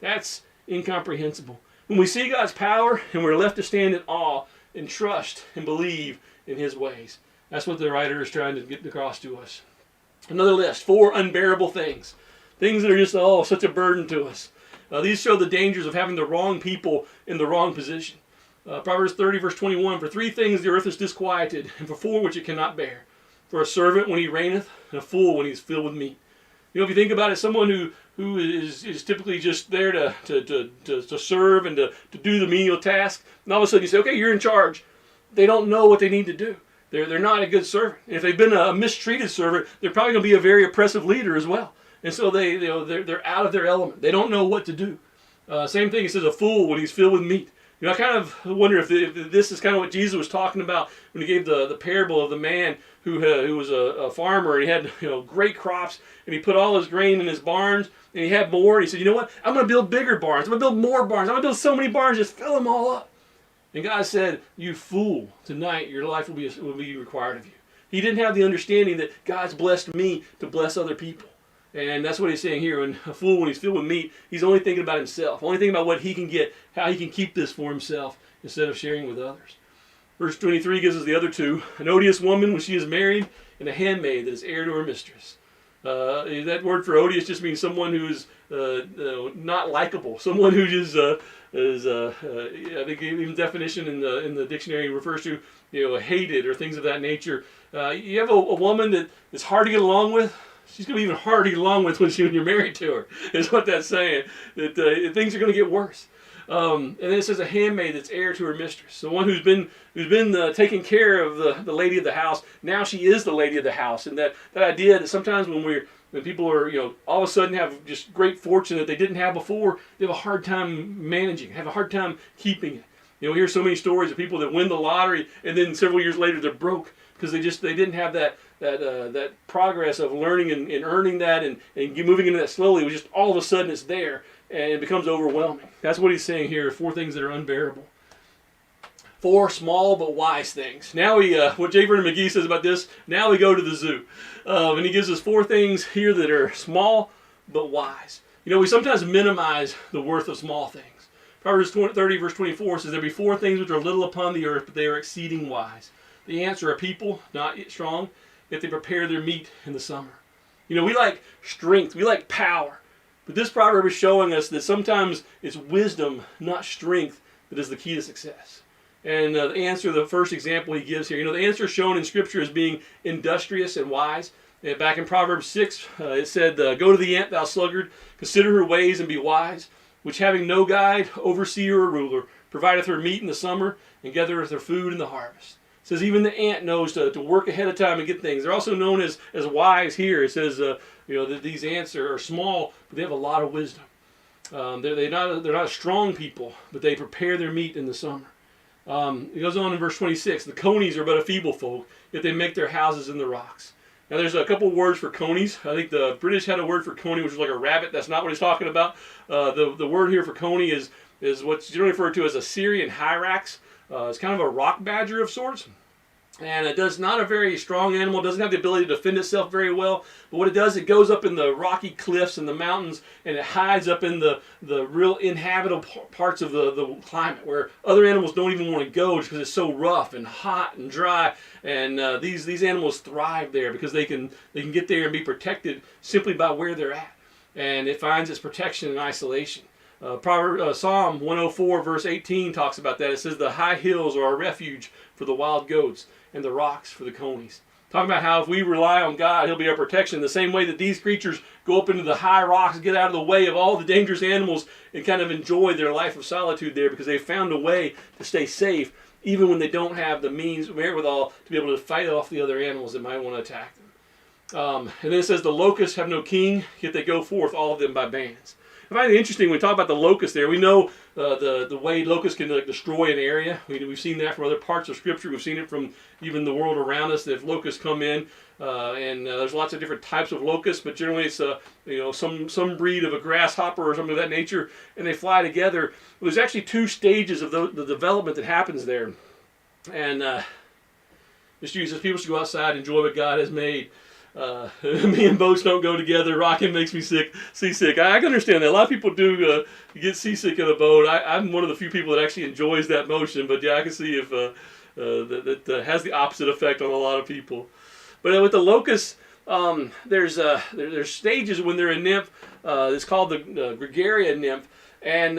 That's incomprehensible. When we see God's power and we're left to stand in awe and trust and believe in his ways. That's what the writer is trying to get across to us. Another list, 4 unbearable things. Things that are just, such a burden to us. These show the dangers of having the wrong people in the wrong position. Proverbs 30, verse 21, for 3 things the earth is disquieted, and for 4 which it cannot bear. For a servant when he reigneth, and a fool when he is filled with meat. You know, if you think about it, someone who is typically just there to serve and to do the menial task, and all of a sudden you say, okay, you're in charge. They don't know what they need to do. They're not a good servant. And if they've been a mistreated servant, they're probably going to be a very oppressive leader as well. And so they're out of their element. They don't know what to do. Same thing, it says a fool when he's filled with meat. You know, I kind of wonder if this is kind of what Jesus was talking about when he gave the parable of the man who was a farmer, and he had great crops, and he put all his grain in his barns, and he had more, and he said, you know what, I'm going to build bigger barns, I'm going to build more barns, I'm going to build so many barns, just fill them all up. And God said, you fool, tonight your life will be required of you. He didn't have the understanding that God's blessed me to bless other people. And that's what he's saying here. When a fool, when he's filled with meat, he's only thinking about himself, only thinking about what he can get, how he can keep this for himself instead of sharing with others. Verse 23 gives us the other 2. An odious woman when she is married, and a handmaid that is heir to her mistress. That word for odious just means someone who's not likable, someone who just I think even definition in the dictionary refers to hated or things of that nature. You have a woman that is hard to get along with. She's going to be even harder to get along with when you're married to her, is what that's saying. That things are going to get worse. And then it says a handmaid that's heir to her mistress. The one who's been taking care of the lady of the house. Now she is the lady of the house. And that idea that sometimes when people are all of a sudden have just great fortune that they didn't have before, they have a hard time managing, have a hard time keeping it. We hear so many stories of people that win the lottery and then several years later they're broke because they didn't have that progress of learning and earning that and moving into that slowly. It was just all of a sudden it's there and it becomes overwhelming. That's what he's saying here, 4 things that are unbearable. 4 small but wise things. Now what J. Vernon McGee says about this, now we go to the zoo. And he gives us 4 things here that are small but wise. We sometimes minimize the worth of small things. Proverbs 30 verse 24 says, there be 4 things which are little upon the earth, but they are exceeding wise. The ants are a people, not strong, yet they prepare their meat in the summer. We like strength, we like power. But this proverb is showing us that sometimes it's wisdom, not strength, that is the key to success. And the answer, the first example he gives here, the answer shown in Scripture as being industrious and wise. Back in Proverbs 6, it said, go to the ant, thou sluggard, consider her ways and be wise, which having no guide, overseer, or ruler, provideth her meat in the summer, and gathereth her food in the harvest. It says even the ant knows to work ahead of time and get things. They're also known as wise here. It says that these ants are small, but they have a lot of wisdom. They're not strong people, but they prepare their meat in the summer. It goes on in verse 26. The conies are but a feeble folk, yet they make their houses in the rocks. Now there's a couple words for conies. I think the British had a word for coney, which is like a rabbit. That's not what he's talking about. The word here for coney is what's generally referred to as a Syrian hyrax. It's kind of a rock badger of sorts. And it does not a very strong animal. It doesn't have the ability to defend itself very well. But what it does, it goes up in the rocky cliffs and the mountains, and it hides up in the real inhabitable parts of the climate where other animals don't even want to go just because it's so rough and hot and dry. And these animals thrive there because they can get there and be protected simply by where they're at. And it finds its protection in isolation. Psalm 104 verse 18 talks about that. It says the high hills are a refuge for the wild goats and the rocks for the conies. Talking about how if we rely on God, He'll be our protection. The same way that these creatures go up into the high rocks, get out of the way of all the dangerous animals, and kind of enjoy their life of solitude there because they've found a way to stay safe, even when they don't have the means, wherewithal, to be able to fight off the other animals that might want to attack them. And then it says the locusts have no king, yet they go forth, all of them by bands. I find it interesting when we talk about the locusts there. We know the way locusts can destroy an area. We've seen that from other parts of Scripture. We've seen it from even the world around us, that if locusts come in, and there's lots of different types of locusts, but generally it's some breed of a grasshopper or something of that nature, and they fly together. There's actually 2 stages of the development that happens there. And Mr. Jesus, people should go outside and enjoy what God has made. Me and boats don't go together. Rocking makes me seasick. I can understand that. A lot of people do get seasick in a boat. I'm one of the few people that actually enjoys that motion. But yeah, I can see if that has the opposite effect on a lot of people. But with the locusts, there's stages when they're a nymph. It's called the gregaria nymph. And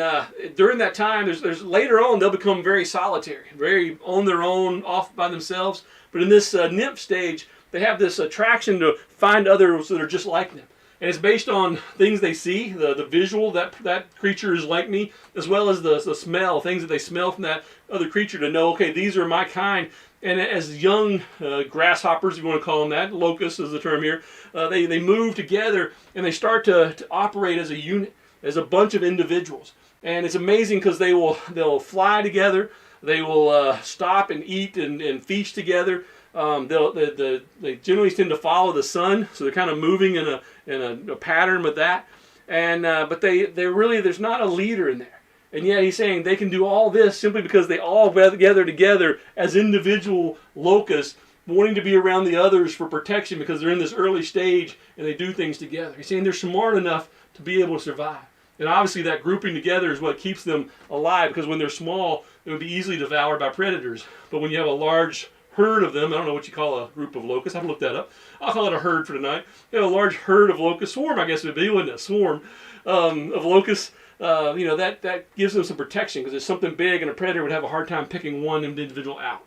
during that time, there's later on they'll become very solitary, very on their own, off by themselves. But in this nymph stage, they have this attraction to find others that are just like them. And it's based on things they see, the visual, that creature is like me, as well as the smell, things that they smell from that other creature to know, okay, these are my kind. And as young grasshoppers, if you want to call them that, locusts is the term here, they move together and they start to operate as a unit, as a bunch of individuals. And it's amazing because they'll fly together, they will stop and eat and feast together. They generally tend to follow the sun, so they're kind of moving in a pattern with that. And but there's not a leader in there. And yet he's saying they can do all this simply because they all gather together as individual locusts, wanting to be around the others for protection because they're in this early stage and they do things together. He's saying they're smart enough to be able to survive. And obviously that grouping together is what keeps them alive, because when they're small, they would be easily devoured by predators. But when you have a large herd of them, I don't know what you call a group of locusts, I haven't looked that up. I'll call it a herd for tonight. You have a large herd of locusts, swarm I guess it would be, wouldn't it? Swarm of locusts. That gives them some protection, because it's something big and a predator would have a hard time picking one individual out.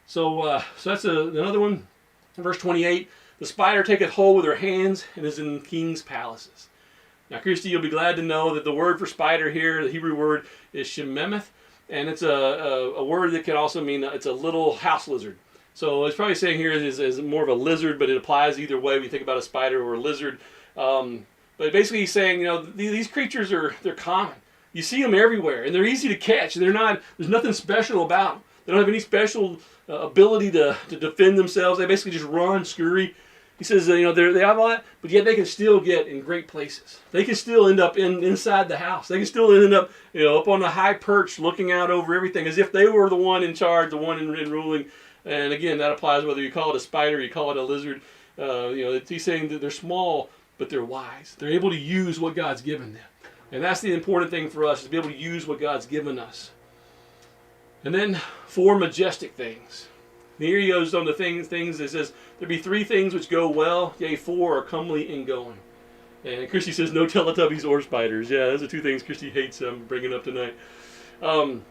So that's another one. In verse 28, the spider taketh hold with her hands and is in king's palaces. Now, Christy, you'll be glad to know that the word for spider here, the Hebrew word, is shememeth, and it's a word that can also mean it's a little house lizard. So it's probably saying here is more of a lizard, but it applies either way when you think about a spider or a lizard. But basically he's saying, these creatures they're common. You see them everywhere, and they're easy to catch. There's nothing special about them. They don't have any special ability to defend themselves. They basically just run, scurry. He says, they have all that, but yet they can still get in great places. They can still end up inside the house. They can still end up, up on a high perch, looking out over everything, as if they were the one in charge, the one in ruling. And again, that applies whether you call it a spider, you call it a lizard. He's saying that they're small, but they're wise. They're able to use what God's given them. And that's the important thing for us, is to be able to use what God's given us. And then 4 majestic things. And here he goes on the things that says, there be 3 things which go well, yea, 4 are comely in going. And Christy says, no Teletubbies or spiders. Yeah, those are 2 things Christy hates I'm bringing up tonight. And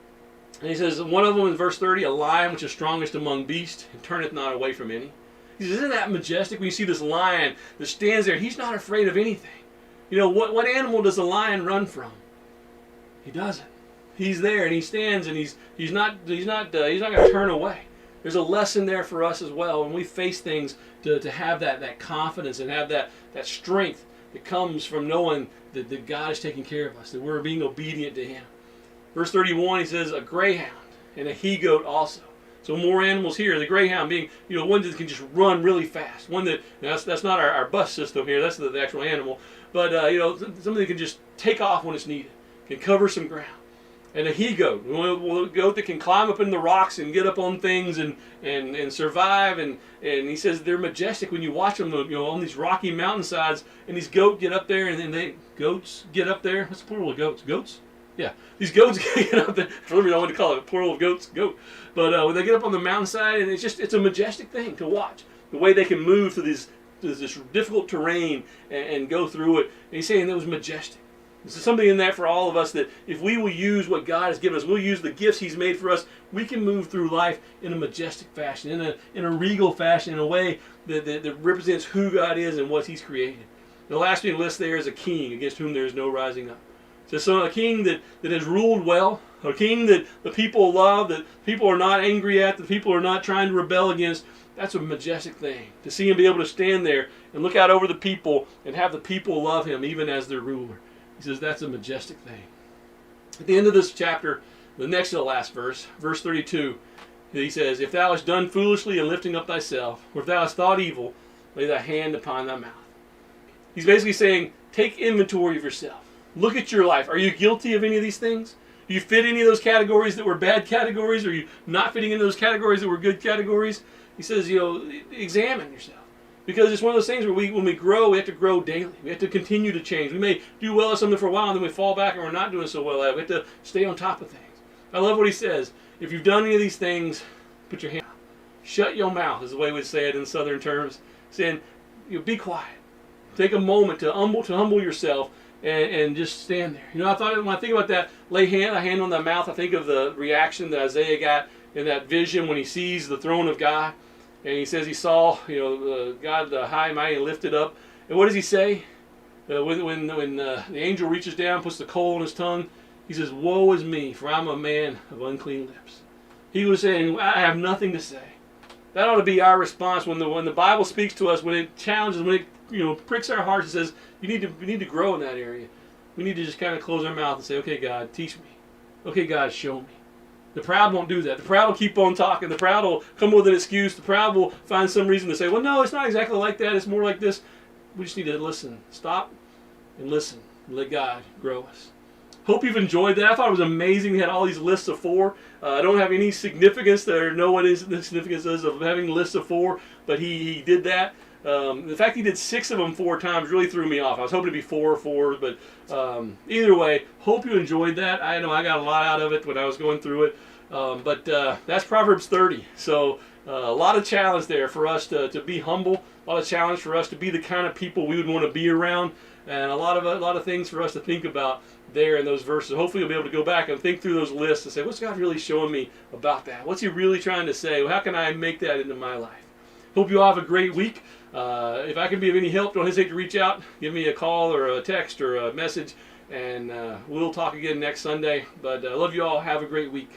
he says, one of them in verse 30, a lion which is strongest among beasts, and turneth not away from any. He says, isn't that majestic when you see this lion that stands there? He's not afraid of anything. What animal does a lion run from? He doesn't. He's there and he stands, and he's not going to turn away. There's a lesson there for us as well when we face things, to have that confidence and have that strength that comes from knowing that God is taking care of us, that we're being obedient to Him. Verse 31, he says, a greyhound and a he-goat also. So more animals here. The greyhound being, one that can just run really fast. One that's not our bus system here. That's the actual animal. But something that can just take off when it's needed, can cover some ground. And a he-goat, a goat that can climb up in the rocks and get up on things and survive. And he says they're majestic when you watch them, on these rocky mountainsides. And these goats get up there, and then goats get up there. What's the plural of goats? Goats? Yeah, these goats get up there. For some reason I want to call it plural of goats, goat. But when they get up on the mountainside, and it's a majestic thing to watch. The way they can move through this difficult terrain and go through it. And he's saying that was majestic. This is something in that for all of us, that if we will use what God has given us, we'll use the gifts He's made for us, we can move through life in a majestic fashion, in a regal fashion, in a way that represents who God is and what He's created. The last thing on the list there is a king against whom there is no rising up. So a king that has ruled well, a king that the people love, that people are not angry at, that people are not trying to rebel against. That's a majestic thing, to see him be able to stand there and look out over the people and have the people love him even as their ruler. He says that's a majestic thing. At the end of this chapter, the next to the last verse, verse 32, he says, if thou hast done foolishly in lifting up thyself, or if thou hast thought evil, lay thy hand upon thy mouth. He's basically saying, take inventory of yourself. Look at your life. Are you guilty of any of these things? Do you fit any of those categories that were bad categories? Or are you not fitting into those categories that were good categories? He says, examine yourself. Because it's one of those things where when we grow, we have to grow daily. We have to continue to change. We may do well at something for a while, and then we fall back and we're not doing so well at it. We have to stay on top of things. I love what he says. If you've done any of these things, Put your hand. Shut your mouth is the way we say it in Southern terms, saying, be quiet. Take a moment to humble yourself and just stand there. You know, I thought when I think about that, lay a hand on the mouth. I think of the reaction that Isaiah got in that vision when he sees the throne of God, and he says he saw, God the high and mighty lifted up. And what does he say? When the angel reaches down, puts the coal on his tongue, he says, "Woe is me, for I'm a man of unclean lips." He was saying, "I have nothing to say." That ought to be our response when the Bible speaks to us, when it challenges, when it pricks our hearts and says, we need to grow in that area. We need to just kind of close our mouth and say, "Okay, God, teach me. Okay, God, show me." The proud won't do that. The proud will keep on talking. The proud will come with an excuse. The proud will find some reason to say, "Well, no, it's not exactly like that. It's more like this." We just need to listen. Stop and listen. And let God grow us. Hope you've enjoyed that. I thought it was amazing. We had all these lists of 4. I don't have any significance there. Know what is the significance is of having lists of 4, but he did that. The fact he did 6 of them 4 times really threw me off. I was hoping to be 4, but either way, hope you enjoyed that. I know I got a lot out of it when I was going through it. But that's Proverbs 30. So a lot of challenge there for us to be humble. A lot of challenge for us to be the kind of people we would want to be around, and a lot of things for us to think about there in those verses. Hopefully you'll be able to go back and think through those lists and say, what's God really showing me about that? What's he really trying to say? How can I make that into my life? Hope you all have a great week. If I can be of any help, don't hesitate to reach out. Give me a call or a text or a message, and we'll talk again next Sunday. But I love you all. Have a great week.